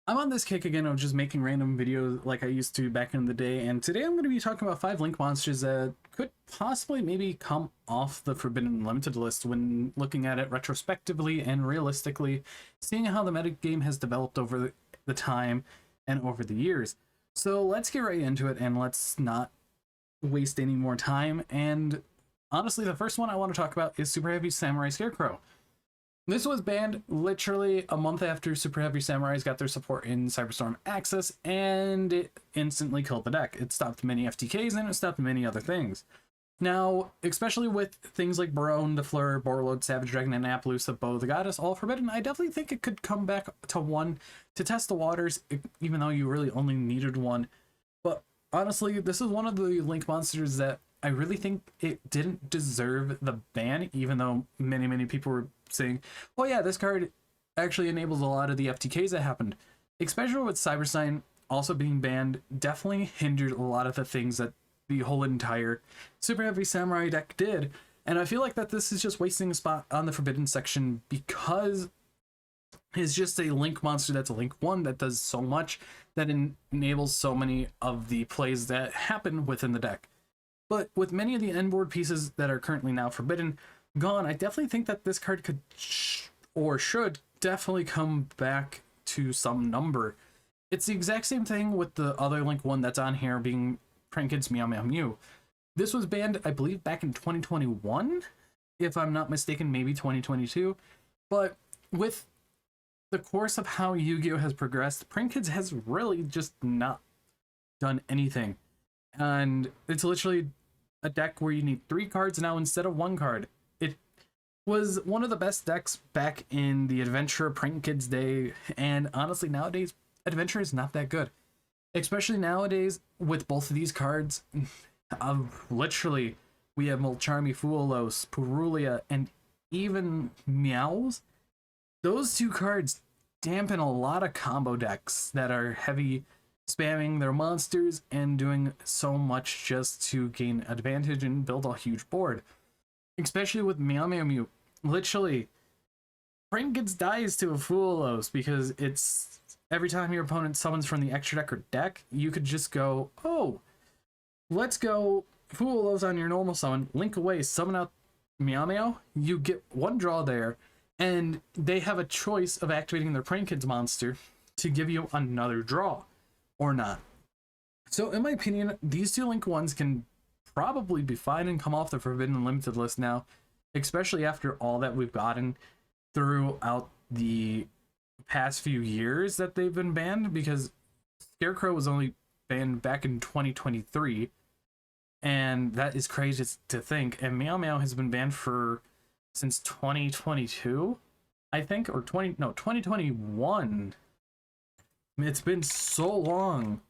I'm on this kick again of just making random videos like I used to back in the day, and today I'm going to be talking about 5 Link monsters that could possibly maybe come off the Forbidden Limited list when looking at it retrospectively and realistically, seeing how the metagame has developed over the time and over the years. So let's get right into it and let's not waste any more time. And honestly, the first one I want to talk about is Super Heavy Samurai Scarecrow. This was banned literally a month after Super Heavy Samurais got their support in Cyberstorm Access, and it instantly killed the deck. It stopped many FTKs and it stopped many other things. Now, especially with things like Barone, DeFleur, Borreload, Savage Dragon, and Appaloosa, Bow the Goddess, all forbidden, I definitely think it could come back to one to test the waters, even though you really only needed one. But honestly, this is one of the Link monsters that I really think it didn't deserve the ban, even though many people were saying, oh yeah, this card actually enables a lot of the FTKs that happened. Especially with Cybersign also being banned, definitely hindered a lot of the things that the whole entire Super Heavy Samurai deck did. And I feel like that this is just wasting a spot on the Forbidden section because it's just a Link monster that's a Link 1 that does so much, that enables so many of the plays that happen within the deck. But with many of the end board pieces that are currently now forbidden gone, I definitely think that this card could or should definitely come back to some number. It's the exact same thing with the other Link 1 that's on here, being Prank Kids Meow Meow Mew. This was banned, I believe, back in 2021, if I'm not mistaken, maybe 2022. But with the course of how Yu-Gi-Oh! Has progressed, Prank Kids has really just not done anything. And it's literally a deck where you need 3 cards now instead of 1 card. It was one of the best decks back in the Adventure Prank Kids day, and honestly nowadays Adventure is not that good. Especially nowadays with both of these cards. Literally, we have Molcharmy, Fuolos, Purulia, and even Meows. Those 2 cards dampen a lot of combo decks that are heavy spamming their monsters and doing so much just to gain advantage and build a huge board. Especially with Meow Meow Mew. Literally, Prank Kids dies to a Fuolos because it's every time your opponent summons from the extra deck or deck, you could just go, oh, let's go Fuolos on your normal summon, link away, summon out Meow Meow, you get 1 draw there, and they have a choice of activating their Prank Kids monster to give you another draw or not. So in my opinion, these 2 Link 1s can probably be fine and come off the Forbidden Limited list now, especially after all that we've gotten throughout the past few years that they've been banned, because Scarecrow was only banned back in 2023, and that is crazy to think. And Meow Meow has been banned for since 2022, I think, or 2021. It's been so long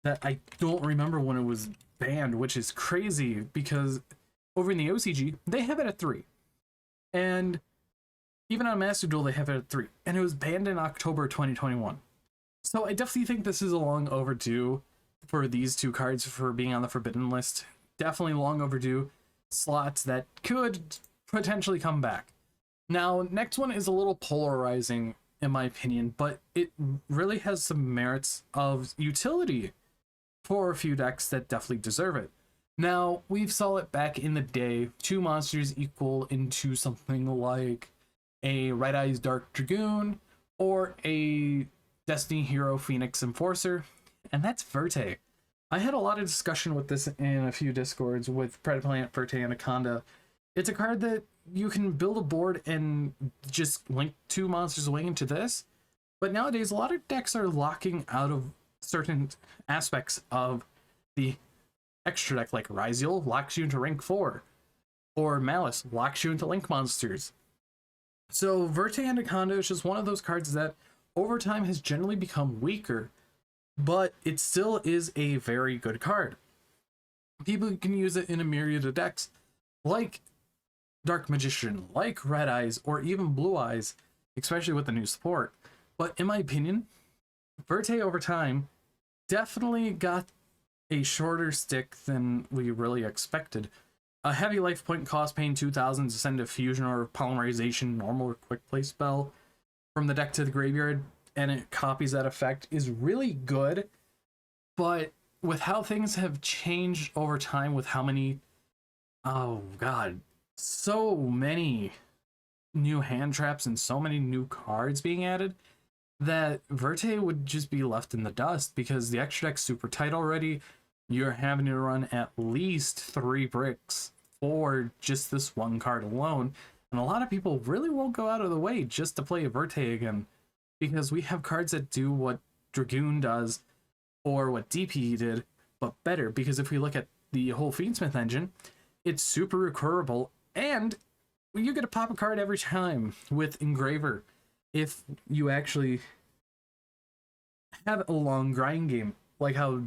that I don't remember when it was banned, which is crazy because over in the OCG, they have it at 3. And even on Master Duel, they have it at 3. And it was banned in October 2021. So I definitely think this is a long overdue for these 2 cards for being on the Forbidden list. Definitely long overdue slots that could potentially come back. Now, next one is a little polarizing in my opinion, but it really has some merits of utility for a few decks that definitely deserve it. Now, we've saw it back in the day, 2 monsters equal into something like a Red Eyes Dark Dragoon or a Destiny Hero Phoenix Enforcer, and that's Verte. I had a lot of discussion with this in a few discords with Predaplant, Verte, Anaconda. It's a card that you can build a board and just link 2 monsters away into this, but nowadays a lot of decks are locking out of certain aspects of the extra deck, like Ryziel locks you into rank 4, or Malice locks you into link monsters. So Verte Anaconda is just one of those cards that over time has generally become weaker, but it still is a very good card. People can use it in a myriad of decks, like Dark Magician, like Red Eyes, or even Blue Eyes, especially with the new support. But in my opinion, Verte over time definitely got a shorter stick than we really expected. A heavy life point cost paying 2,000 to send a fusion or polymerization normal or quick play spell from the deck to the graveyard and it copies that effect is really good. But with how things have changed over time, with how many, oh god, so many new hand traps and so many new cards being added, that Verte would just be left in the dust because the extra deck's super tight already. You're having to run at least 3 bricks for just this one card alone. And a lot of people really won't go out of the way just to play a Verte again, because we have cards that do what Dragoon does or what DP did, but better. Because if we look at the whole Fiendsmith engine, it's super recurable, and you get to pop a card every time with Engraver if you actually have a long grind game, like how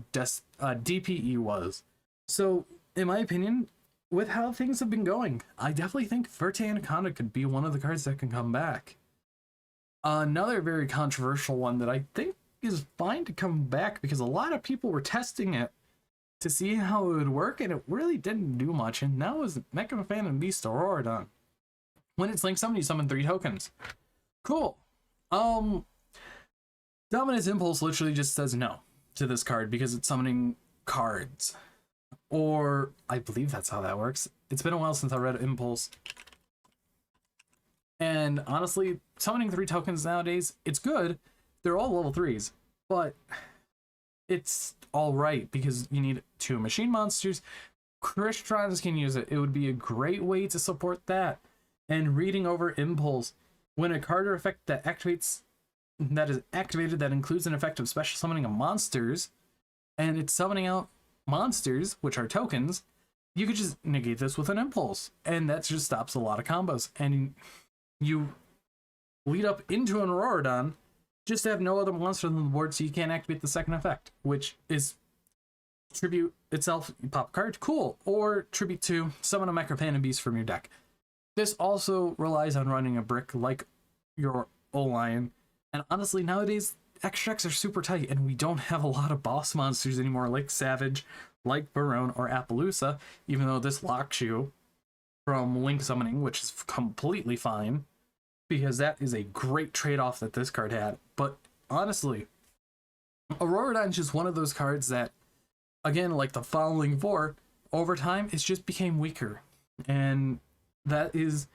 DPE was. So, in my opinion, with how things have been going, I definitely think Verte Anaconda could be one of the cards that can come back. Another very controversial one that I think is fine to come back, because a lot of people were testing it to see how it would work, and it really didn't do much, and that was Mecha Phantom Beast Auroradon. When it's linked summon, you summon 3 tokens. Cool. Dominance Impulse literally just says no to this card because it's summoning cards. Or, I believe that's how that works. It's been a while since I read Impulse. And honestly, summoning 3 tokens nowadays, it's good. They're all level 3s. But it's alright because you need 2 machine monsters. Crystons can use it. It would be a great way to support that. And reading over Impulse, when a card or effect that is activated that includes an effect of special summoning of monsters, and it's summoning out monsters, which are tokens, you could just negate this with an Impulse, and that just stops a lot of combos. And you lead up into an Auroradon just to have no other monster on the board, so you can't activate the second effect, which is tribute itself, pop card, cool, or tribute to summon a Mecha Phantom Beast from your deck. This also relies on running a brick like your O-Lion, and honestly, nowadays, extracts are super tight, and we don't have a lot of boss monsters anymore, like Savage, like Barone, or Appaloosa, even though this locks you from Link Summoning, which is completely fine, because that is a great trade-off that this card had. But honestly, Auroradon is just one of those cards that, again, like the following 4, over time, it just became weaker. And that is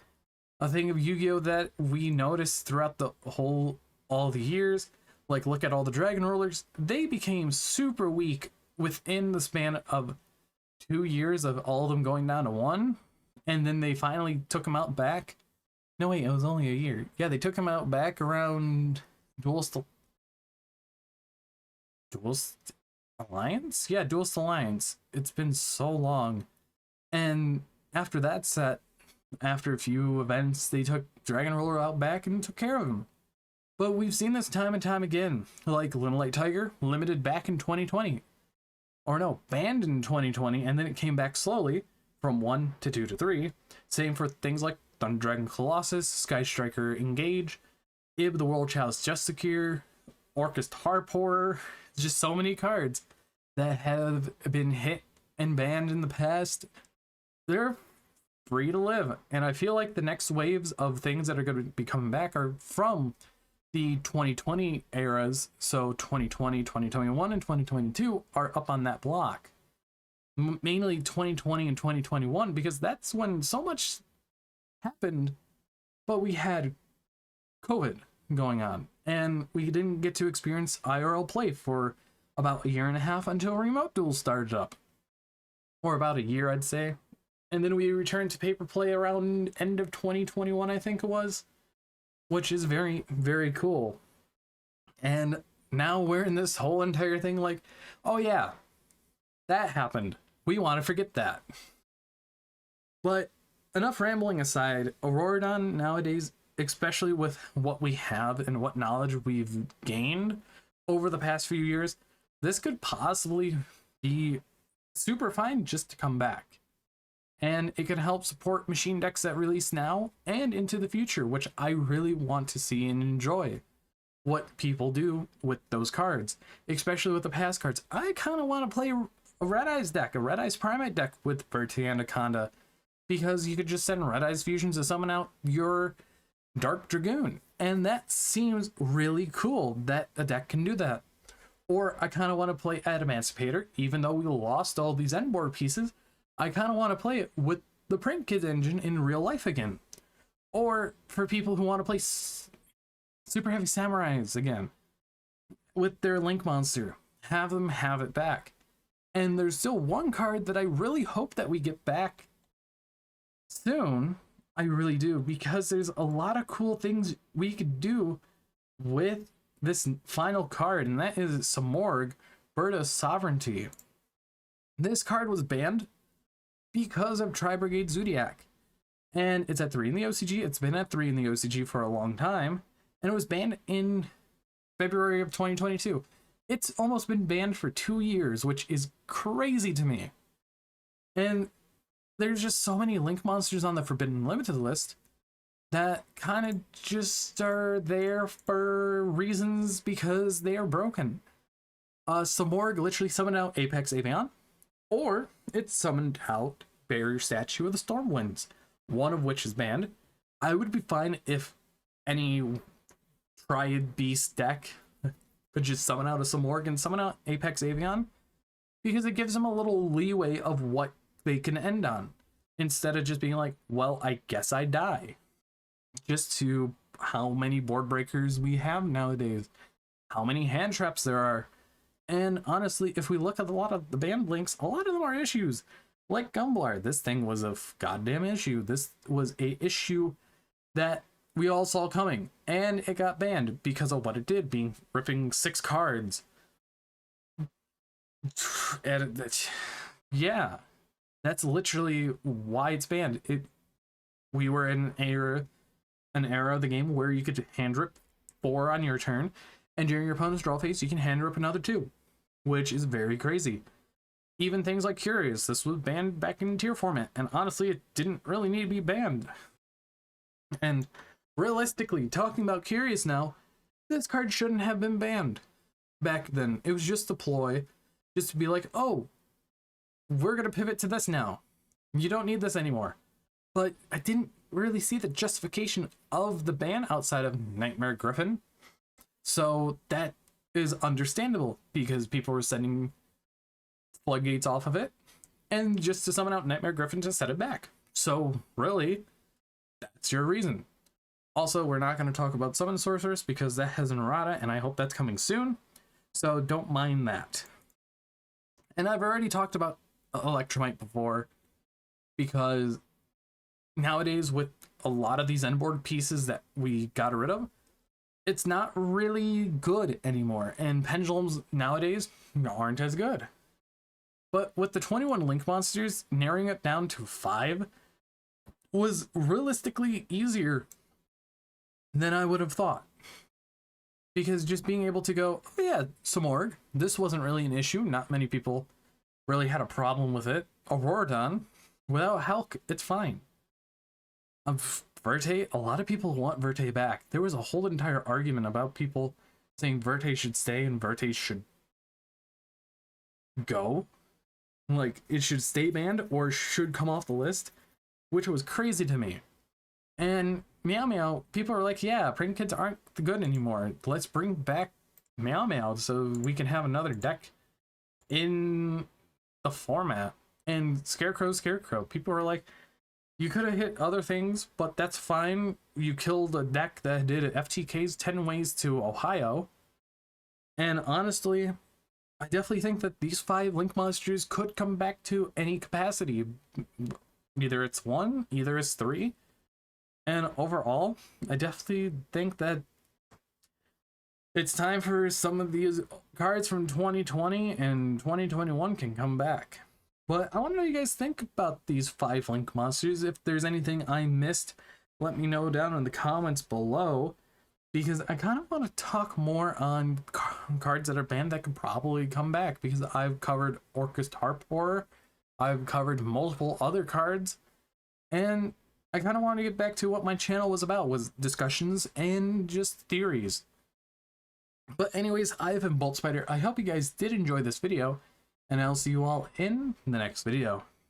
a thing of Yu-Gi-Oh! That we noticed throughout all the years. Like, look at all the Dragon Rollers. They became super weak within the span of 2 years of all of them going down to 1. And then they finally took them out back. No, wait, it was only a year. Yeah, they took them out back around Duelist Alliance? Yeah, Duelist Alliance. It's been so long. And after that set, after a few events, they took Dragon Roller out back and took care of him. But we've seen this time and time again. Like Little Light Tiger, limited back in 2020. Or no, banned in 2020, and then it came back slowly from 1 to 2 to 3. Same for things like Thunder Dragon Colossus, Sky Striker Engage, Ib the World Chalice Just Secure, Orcus Harporer. Just so many cards that have been hit and banned in the past. They're free to live, and I feel like the next waves of things that are going to be coming back are from the 2020 eras. So 2020, 2021, and 2022 are up on that block. Mainly 2020 and 2021, because that's when so much happened, but we had COVID going on, and we didn't get to experience IRL play for about 1.5 years until Remote Duel started up. Or about a year, I'd say. And then we returned to paper play around end of 2021, I think it was, which is very, very cool. And now we're in this whole entire thing like, oh yeah, that happened. We want to forget that. But enough rambling aside, Auroradon nowadays, especially with what we have and what knowledge we've gained over the past few years, this could possibly be super fine just to come back. And it can help support machine decks that release now and into the future, which I really want to see and enjoy what people do with those cards, especially with the past cards. I kind of want to play a Red Eyes deck, a Red Eyes Primate deck with Verte Anaconda, because you could just send Red Eyes Fusions to summon out your Dark Dragoon, And that seems really cool that a deck can do that. Or I kind of want to play Adamantipator, even though we lost all these end board pieces. I kind of want to play it with the Print Kids engine in real life again. Or for people who want to play Super Heavy Samurais again with their Link monster, have them have it back. And there's still one card that I really hope that we get back soon. I really do, because there's a lot of cool things we could do with this final card, and that is Samorg, Bird of Sovereignty. This card was banned because of Tri-Brigade Zodiac, and it's at 3 in the OCG. It's been at 3 in the OCG for a long time, and it was banned in February of 2022. It's almost been banned for 2 years, which is crazy to me. And there's just so many Link monsters on the Forbidden Limited list that kind of just are there for reasons because they are broken. Samorg literally summoned out Apex Avian, or it summoned out Barrier Statue of the Stormwinds, one of which is banned. I would be fine if any Triad Beast deck could just summon out a Samorg and summon out Apex Avian, because it gives them a little leeway of what they can end on, instead of just being like, well, I guess I die. Just to how many board breakers we have nowadays, how many hand traps there are. And honestly, if we look at a lot of the banned links, a lot of them are issues. Like Gumblar, this thing was a goddamn issue. This was a issue that we all saw coming, and it got banned because of what it did, being ripping 6 cards. And yeah, that's literally why it's banned. We were in an era of the game where you could hand rip 4 on your turn, and during your opponent's draw phase you can hand rip another 2, which is very crazy. Even things like Curious, this was banned back in tier format, and honestly it didn't really need to be banned. And realistically, talking about Curious now, this card shouldn't have been banned back then. It was just a ploy, just to be like, oh, we're gonna pivot to this now, you don't need this anymore. But I didn't really see the justification of the ban outside of Nightmare Griffin, so that is understandable, because people were sending floodgates off of it, and just to summon out Nightmare Griffin to set it back. So really, that's your reason. Also, we're not going to talk about Summon Sorceress because that has an errata, and I hope that's coming soon, so don't mind that. And I've already talked about Electromite before, because nowadays with a lot of these end board pieces that we got rid of, it's not really good anymore, and pendulums nowadays aren't as good. But with the 21 Link monsters, narrowing it down to 5 was realistically easier than I would have thought. Because just being able to go, oh yeah, Samorg, this wasn't really an issue. Not many people really had a problem with it. Auroradon, without Hulk, it's fine. Verte, a lot of people want Verte back. There was a whole entire argument about people saying Verte should stay and Verte should go. Like, it should stay banned or should come off the list, which was crazy to me. And Meow Meow, people are like, yeah, Print Kids aren't good anymore. Let's bring back Meow Meow so we can have another deck in the format. And Scarecrow, people are like, you could have hit other things, but that's fine. You killed a deck that did FTK's 10 Ways to Ohio. And honestly, I definitely think that these 5 Link monsters could come back to any capacity. Either it's 1, either it's 3. And overall, I definitely think that it's time for some of these cards from 2020 and 2021 can come back. But I want to know what you guys think about these 5 Link monsters. If there's anything I missed, let me know down in the comments below, because I kind of want to talk more on cards that are banned that could probably come back, because I've covered Orcust Harp Horror, I've covered multiple other cards, and I kind of want to get back to what my channel was about, was discussions and just theories. But anyways, I've been Bolt Spider. I hope you guys did enjoy this video, and I'll see you all in the next video.